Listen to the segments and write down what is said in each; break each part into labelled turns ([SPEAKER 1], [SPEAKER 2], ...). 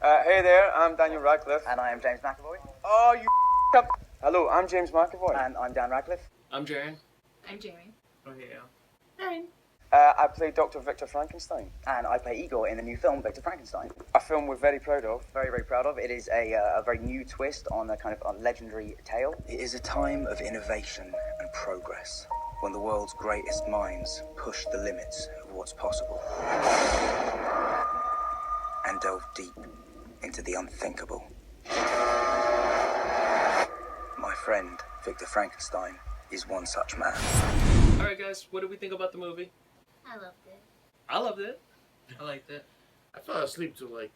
[SPEAKER 1] Hey there, I'm Daniel Radcliffe.
[SPEAKER 2] And I am James McAvoy.
[SPEAKER 1] Oh, you up. Hello, I'm James McAvoy.
[SPEAKER 2] And I'm Dan Radcliffe.
[SPEAKER 3] I'm Jaren.
[SPEAKER 4] I'm Jayme.
[SPEAKER 5] Oh, yeah.
[SPEAKER 4] Jaren.
[SPEAKER 1] I play Dr. Victor Frankenstein.
[SPEAKER 2] And I play Igor in the new film, Victor Frankenstein.
[SPEAKER 1] A film we're very proud of.
[SPEAKER 2] Very, very proud of. It is a very new twist on a kind of a legendary tale.
[SPEAKER 6] It is a time of innovation and progress, when the world's greatest minds push the limits of what's possible and delve deep into the unthinkable. My friend, Victor Frankenstein, is one such man.
[SPEAKER 3] Alright guys, what did we think about the movie?
[SPEAKER 4] I loved it.
[SPEAKER 3] I loved it.
[SPEAKER 5] I liked it.
[SPEAKER 7] I fell asleep to like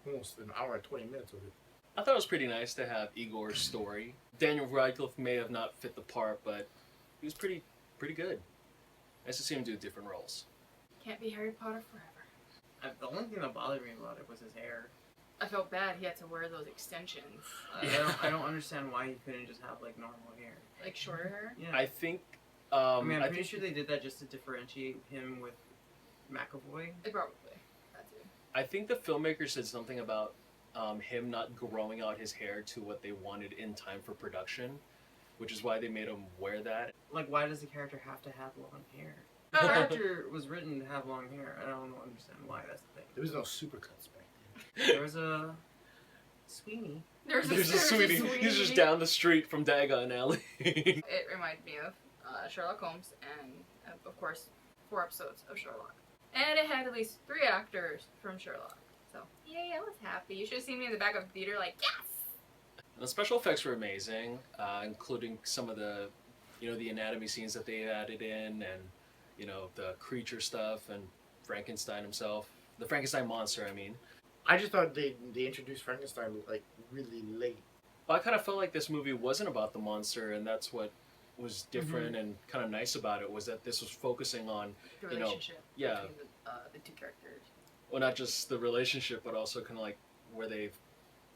[SPEAKER 7] almost an hour and 20 minutes of it.
[SPEAKER 3] I thought it was pretty nice to have Igor's story. Daniel Radcliffe may have not fit the part, but he was pretty good. Nice to see him do different roles.
[SPEAKER 4] Can't be Harry Potter forever.
[SPEAKER 5] The only thing that bothered me about it was his hair.
[SPEAKER 4] I felt bad he had to wear those extensions.
[SPEAKER 5] I don't understand why he couldn't just have like normal hair.
[SPEAKER 4] Like shorter hair?
[SPEAKER 5] Yeah.
[SPEAKER 3] I think.
[SPEAKER 5] I mean, I'm
[SPEAKER 3] I
[SPEAKER 5] pretty
[SPEAKER 3] think,
[SPEAKER 5] sure they did that just to differentiate him with McAvoy.
[SPEAKER 4] They probably. That too.
[SPEAKER 3] I think the filmmaker said something about him not growing out his hair to what they wanted in time for production, which is why they made him wear that.
[SPEAKER 5] Like, why does the character have to have long hair? The character was written to have long hair. I don't understand why. That's the thing.
[SPEAKER 7] There was no supercuts back then.
[SPEAKER 5] There was a Sweeney.
[SPEAKER 3] There's a sweetie. He's just down the street from Dagon Alley.
[SPEAKER 4] It reminded me of Sherlock Holmes and, of course, 4 episodes of Sherlock. And it had at least 3 actors from Sherlock. So, yay, I was happy. You should have seen me in the back of the theater like, yes!
[SPEAKER 3] And the special effects were amazing, including some of the, the anatomy scenes that they added in, and, the creature stuff, and Frankenstein himself. The Frankenstein monster, I mean.
[SPEAKER 7] I just thought they introduced Frankenstein like really late.
[SPEAKER 3] Well, I kind of felt like this movie wasn't about the monster, and that's what was different and kind of nice about it, was that this was focusing on,
[SPEAKER 4] The relationship
[SPEAKER 3] yeah.
[SPEAKER 4] between the 2 characters.
[SPEAKER 3] Well, not just the relationship, but also kind of like where they've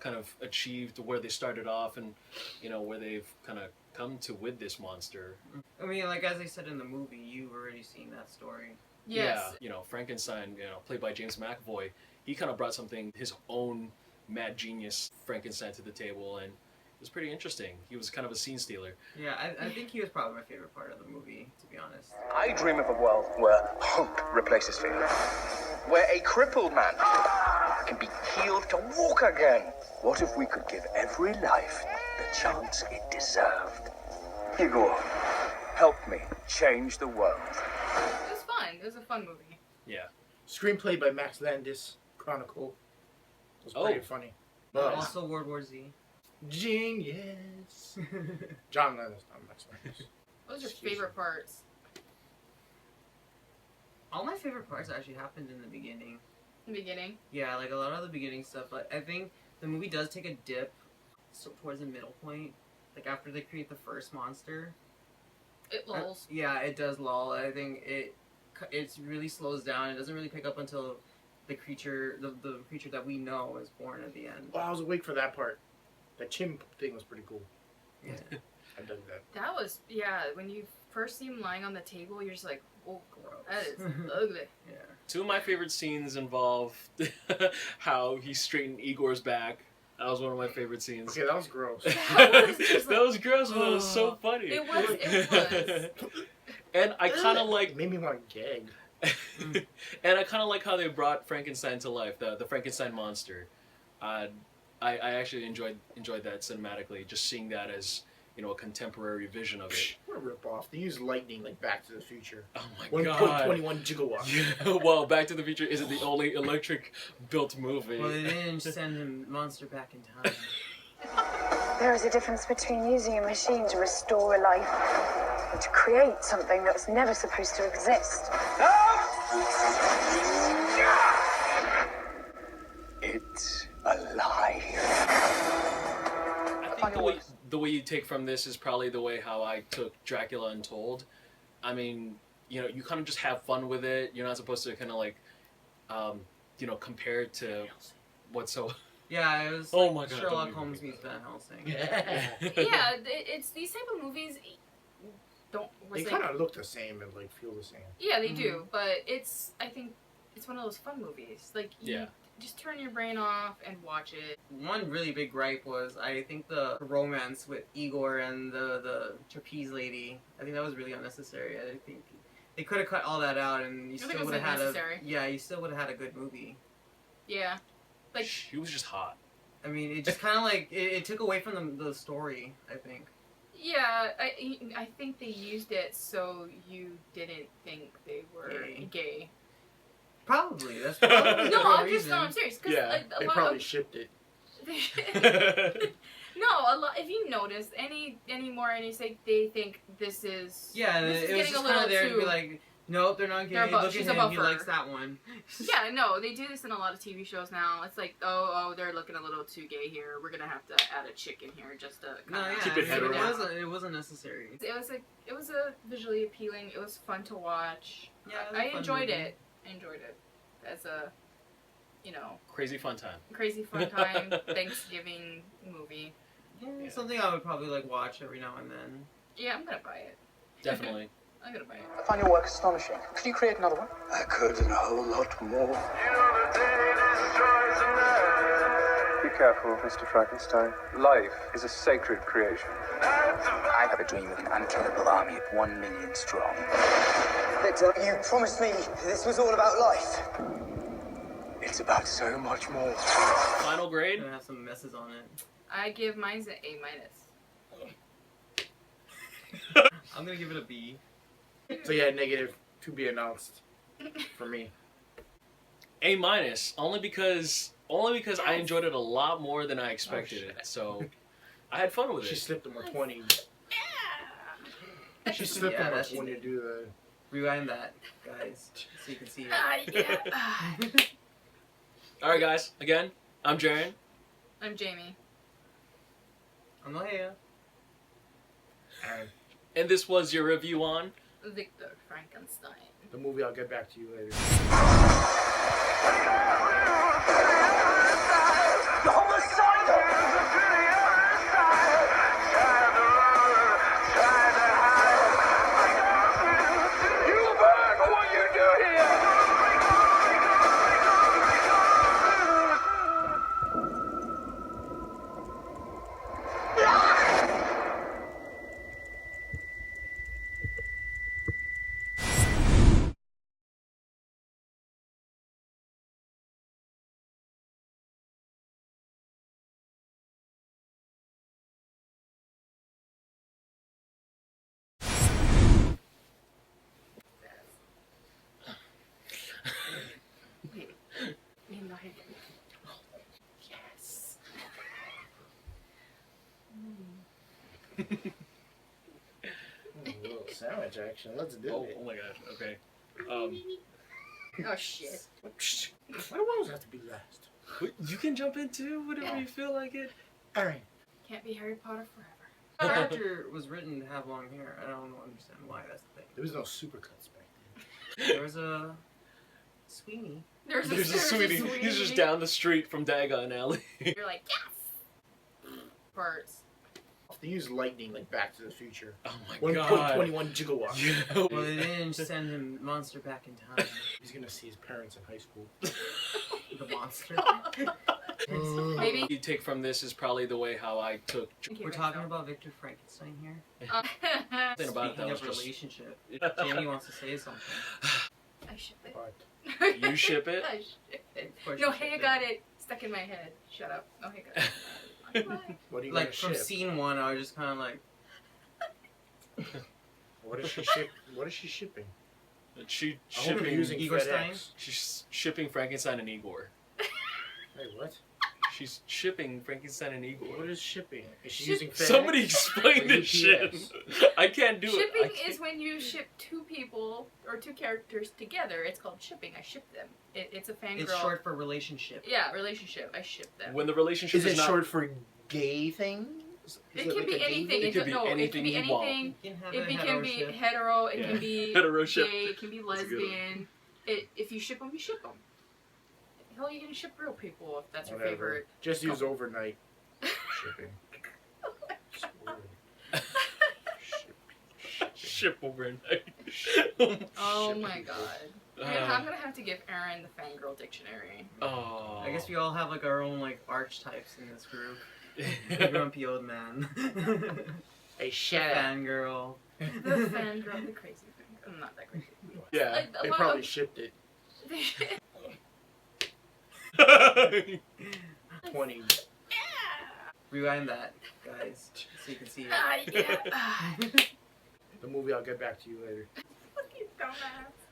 [SPEAKER 3] kind of achieved where they started off, and where they've kind of come to with this monster.
[SPEAKER 5] I mean, like as I said in the movie, you've already seen that story.
[SPEAKER 4] Yes.
[SPEAKER 3] Yeah, Frankenstein, played by James McAvoy, he kind of brought something, his own mad genius Frankenstein to the table, and it was pretty interesting. He was kind of a scene stealer.
[SPEAKER 5] Yeah, I think he was probably my favorite part of the movie, to be honest.
[SPEAKER 6] I dream of a world where hope replaces fear, where a crippled man can be healed to walk again. What if we could give every life the chance it deserved? Igor, help me change the world.
[SPEAKER 4] It was fun. It was a fun movie.
[SPEAKER 3] Yeah.
[SPEAKER 7] Screenplay by Max Landis, Chronicle. It was pretty funny. But
[SPEAKER 5] Also World War Z.
[SPEAKER 7] genius. John Landis, not Max Landis.
[SPEAKER 4] What was your favorite parts?
[SPEAKER 5] All my favorite parts actually happened in the beginning.
[SPEAKER 4] In the beginning?
[SPEAKER 5] Yeah, like a lot of the beginning stuff. Like I think the movie does take a dip towards the middle point. Like after they create the first monster.
[SPEAKER 4] It lulls.
[SPEAKER 5] Yeah, it does lull. I think it really slows down. It doesn't really pick up until the creature, the creature that we know is born at the end.
[SPEAKER 7] Well, I was awake for that part. The chimp thing was pretty cool.
[SPEAKER 5] Yeah.
[SPEAKER 7] I dug that.
[SPEAKER 4] That was, yeah, when you first see him lying on the table, you're just like, oh,
[SPEAKER 5] Gross.
[SPEAKER 4] that is ugly.
[SPEAKER 5] Yeah.
[SPEAKER 3] 2 of my favorite scenes involve how he straightened Igor's back. That was one of my favorite scenes.
[SPEAKER 7] Okay, that was gross.
[SPEAKER 4] That was just
[SPEAKER 3] That was gross, but it was so funny.
[SPEAKER 4] It was.
[SPEAKER 3] And I kind of like...
[SPEAKER 7] It made me want to gag.
[SPEAKER 3] And I kind of like how they brought Frankenstein to life, the Frankenstein monster. I actually enjoyed that cinematically, just seeing that as, a contemporary vision of it.
[SPEAKER 7] What a ripoff. They used lightning like Back to the Future.
[SPEAKER 3] Oh my god.
[SPEAKER 7] 1.21 gigawatts.
[SPEAKER 3] Yeah, well, Back to the Future isn't the only electric-built movie.
[SPEAKER 5] Well, they didn't send the monster back in time.
[SPEAKER 8] There is a difference between using a machine to restore a life and to create something that was never supposed to exist.
[SPEAKER 6] It's alive.
[SPEAKER 3] I think the way you take from this is probably the way how I took Dracula Untold. I mean, you kind of just have fun with it. You're not supposed to kind of like, compare it to what's so...
[SPEAKER 5] Yeah, it was
[SPEAKER 3] Oh
[SPEAKER 5] like
[SPEAKER 3] my God,
[SPEAKER 5] Sherlock
[SPEAKER 3] don't
[SPEAKER 5] Holmes
[SPEAKER 3] even
[SPEAKER 5] meets Van Helsing.
[SPEAKER 4] Yeah, it's these type of movies don't...
[SPEAKER 7] They kind of look the same and like feel the same.
[SPEAKER 4] Yeah, they do, but I think it's one of those fun movies. Like,
[SPEAKER 3] Yeah.
[SPEAKER 4] just turn your brain off and watch it.
[SPEAKER 5] One really big gripe was I think the romance with Igor and the trapeze lady. I think that was really unnecessary. I think they could have cut all that out, and you
[SPEAKER 4] I think
[SPEAKER 5] still
[SPEAKER 4] it
[SPEAKER 5] would
[SPEAKER 4] was
[SPEAKER 5] have had
[SPEAKER 4] unnecessary.
[SPEAKER 5] you still would have had a good movie.
[SPEAKER 4] Yeah. Like,
[SPEAKER 3] She was just hot.
[SPEAKER 5] I mean, it just kind of like it took away from the story. I think.
[SPEAKER 4] yeah, I think they used it so you didn't think they were gay.
[SPEAKER 5] Probably that's probably
[SPEAKER 4] No,
[SPEAKER 5] the
[SPEAKER 4] I'm
[SPEAKER 5] reason.
[SPEAKER 4] just no, I'm serious. Cause
[SPEAKER 3] Yeah,
[SPEAKER 4] like, a
[SPEAKER 7] They
[SPEAKER 4] lot
[SPEAKER 7] probably
[SPEAKER 4] of,
[SPEAKER 7] shipped it.
[SPEAKER 4] no, a lot. If you notice any say they think this is
[SPEAKER 5] Yeah, and
[SPEAKER 4] this is
[SPEAKER 5] it was
[SPEAKER 4] getting
[SPEAKER 5] just
[SPEAKER 4] a
[SPEAKER 5] kind
[SPEAKER 4] little
[SPEAKER 5] of there to
[SPEAKER 4] too.
[SPEAKER 5] be like, nope, they're not gay.
[SPEAKER 4] They're above-
[SPEAKER 5] Look
[SPEAKER 4] she's
[SPEAKER 5] at him,
[SPEAKER 4] above
[SPEAKER 5] he
[SPEAKER 4] her.
[SPEAKER 5] likes that one.
[SPEAKER 4] Yeah, no, they do this in a lot of TV shows now. It's like, oh, they're looking a little too gay here. We're gonna have to add a chick in here just to
[SPEAKER 5] No,
[SPEAKER 4] kind
[SPEAKER 5] yeah,
[SPEAKER 4] of
[SPEAKER 3] Keep it hetero.
[SPEAKER 5] it wasn't necessary.
[SPEAKER 4] It was a visually appealing. It was fun to watch.
[SPEAKER 5] Yeah, it was
[SPEAKER 4] I
[SPEAKER 5] a fun
[SPEAKER 4] enjoyed
[SPEAKER 5] movie.
[SPEAKER 4] it. I enjoyed it as a,
[SPEAKER 3] Crazy fun time.
[SPEAKER 4] crazy fun time Thanksgiving movie.
[SPEAKER 5] Yeah, something I would probably like watch every now and then.
[SPEAKER 4] Yeah, I'm gonna buy it.
[SPEAKER 3] Definitely.
[SPEAKER 4] I'm gonna buy it.
[SPEAKER 6] I find your work astonishing. Could you create another one? I could, and a whole lot more.
[SPEAKER 9] Be careful, Mr. Frankenstein. Life is a sacred creation.
[SPEAKER 2] I have a dream of an unkillable army of 1 million strong. Victor, you promised me this was all about life.
[SPEAKER 6] It's about so much more.
[SPEAKER 3] Final grade?
[SPEAKER 5] Gonna have some messes on it.
[SPEAKER 4] I give mine's an A minus.
[SPEAKER 5] I'm gonna give it a B.
[SPEAKER 7] So yeah, negative to be announced for me.
[SPEAKER 3] A minus, only because I enjoyed it a lot more than I expected it. So I had fun with
[SPEAKER 7] She
[SPEAKER 3] it.
[SPEAKER 7] slipped him a 20.
[SPEAKER 4] Yeah.
[SPEAKER 7] She slipped
[SPEAKER 5] Yeah,
[SPEAKER 7] him
[SPEAKER 5] that's-
[SPEAKER 7] a when you do the.
[SPEAKER 5] Rewind that, guys, so you can see it.
[SPEAKER 4] Yeah.
[SPEAKER 3] All right, guys. Again, I'm Jaren.
[SPEAKER 4] I'm Jayme.
[SPEAKER 5] I'm Nohea.
[SPEAKER 7] Aron.
[SPEAKER 3] And this was your review on
[SPEAKER 4] Victor Frankenstein.
[SPEAKER 7] The movie, I'll get back to you later.
[SPEAKER 4] Yes.
[SPEAKER 7] A little sandwich action. Let's do
[SPEAKER 3] Oh,
[SPEAKER 7] it.
[SPEAKER 3] oh my gosh. Okay.
[SPEAKER 4] Oh shit.
[SPEAKER 7] Why do I always have to be last?
[SPEAKER 3] You can jump into whatever you feel like it.
[SPEAKER 7] Alright.
[SPEAKER 4] Can't be Harry Potter forever.
[SPEAKER 5] The character was written to have long hair. I don't understand why that's the thing.
[SPEAKER 7] There was no supercuts back then.
[SPEAKER 5] There was a Sweeney.
[SPEAKER 3] There's a sweetie. He's just down the street from Dagon Alley.
[SPEAKER 4] You're like, yes! Parts.
[SPEAKER 7] They use lightning like Back to the Future.
[SPEAKER 3] Oh my
[SPEAKER 7] 1.21 gigawatts.
[SPEAKER 3] Yeah.
[SPEAKER 5] Well, they didn't send him monster back in time.
[SPEAKER 7] He's gonna see his parents in high school.
[SPEAKER 5] The monster.
[SPEAKER 4] Maybe.
[SPEAKER 3] You take from this is probably the way how I took.
[SPEAKER 5] We're talking about Victor Frankenstein here.
[SPEAKER 3] Something about it that
[SPEAKER 5] Speaking
[SPEAKER 3] was
[SPEAKER 5] of
[SPEAKER 3] just.
[SPEAKER 5] relationship, Jamie wants to say something.
[SPEAKER 4] I ship it.
[SPEAKER 7] But
[SPEAKER 3] You ship it?
[SPEAKER 4] I ship it.
[SPEAKER 5] Of course
[SPEAKER 4] No,
[SPEAKER 5] you
[SPEAKER 4] hey,
[SPEAKER 5] ship
[SPEAKER 4] I got it stuck in my head. Shut up. No, hey, got it.
[SPEAKER 7] what are you
[SPEAKER 5] Like
[SPEAKER 7] gonna
[SPEAKER 5] from
[SPEAKER 7] ship?
[SPEAKER 5] scene one, I was just kind of like,
[SPEAKER 7] What is she ship? What is she shipping?
[SPEAKER 3] She
[SPEAKER 7] I hope you're
[SPEAKER 3] shipping.
[SPEAKER 7] using
[SPEAKER 5] Igor Stein?
[SPEAKER 7] FedEx.
[SPEAKER 3] She's shipping Frankenstein and Igor.
[SPEAKER 7] Wait, what?
[SPEAKER 3] She's shipping Frankenstein and Igor.
[SPEAKER 7] What is shipping? Is she
[SPEAKER 4] Ship-
[SPEAKER 7] using FedEx?
[SPEAKER 3] Somebody explain
[SPEAKER 7] Or
[SPEAKER 3] this shit.
[SPEAKER 7] UPS?
[SPEAKER 3] I can't do it. I
[SPEAKER 4] Shipping
[SPEAKER 3] can't-
[SPEAKER 4] is when you ship two people or two characters together. It's called shipping. I ship them. It's a fangirl.
[SPEAKER 5] it's short for relationship.
[SPEAKER 4] Yeah, relationship. I ship them.
[SPEAKER 3] when the relationship
[SPEAKER 7] Is it
[SPEAKER 3] not.
[SPEAKER 7] short for gay thing?
[SPEAKER 4] It can be anything.
[SPEAKER 3] It could be
[SPEAKER 4] no,
[SPEAKER 3] anything
[SPEAKER 4] it can be
[SPEAKER 3] you want.
[SPEAKER 4] anything.
[SPEAKER 5] You can have
[SPEAKER 4] It
[SPEAKER 5] a
[SPEAKER 4] can be
[SPEAKER 5] hetero ship.
[SPEAKER 4] hetero. It
[SPEAKER 3] Yeah.
[SPEAKER 4] can be
[SPEAKER 3] Hetero ship.
[SPEAKER 4] gay. It can be
[SPEAKER 3] That's a good one.
[SPEAKER 4] lesbian. If you ship them, you ship them. Hell, you can ship real people if that's your
[SPEAKER 7] Whatever.
[SPEAKER 4] favorite.
[SPEAKER 7] Just use overnight shipping.
[SPEAKER 3] Ship overnight.
[SPEAKER 4] Oh my god. I'm gonna have to give Aaron the fangirl dictionary.
[SPEAKER 3] Oh.
[SPEAKER 5] I guess we all have like our own like archetypes in this group. The grumpy old man.
[SPEAKER 7] Hey,
[SPEAKER 5] The
[SPEAKER 7] shut up.
[SPEAKER 5] fangirl.
[SPEAKER 4] The fangirl, the crazy fangirl. I'm not that crazy.
[SPEAKER 3] Yeah.
[SPEAKER 4] Like,
[SPEAKER 7] They
[SPEAKER 4] well,
[SPEAKER 7] probably shipped it. 20.
[SPEAKER 5] Rewind that, guys, so you can see it.
[SPEAKER 4] yeah.
[SPEAKER 7] The movie, I'll get back to you later.
[SPEAKER 4] Fucking dumbass.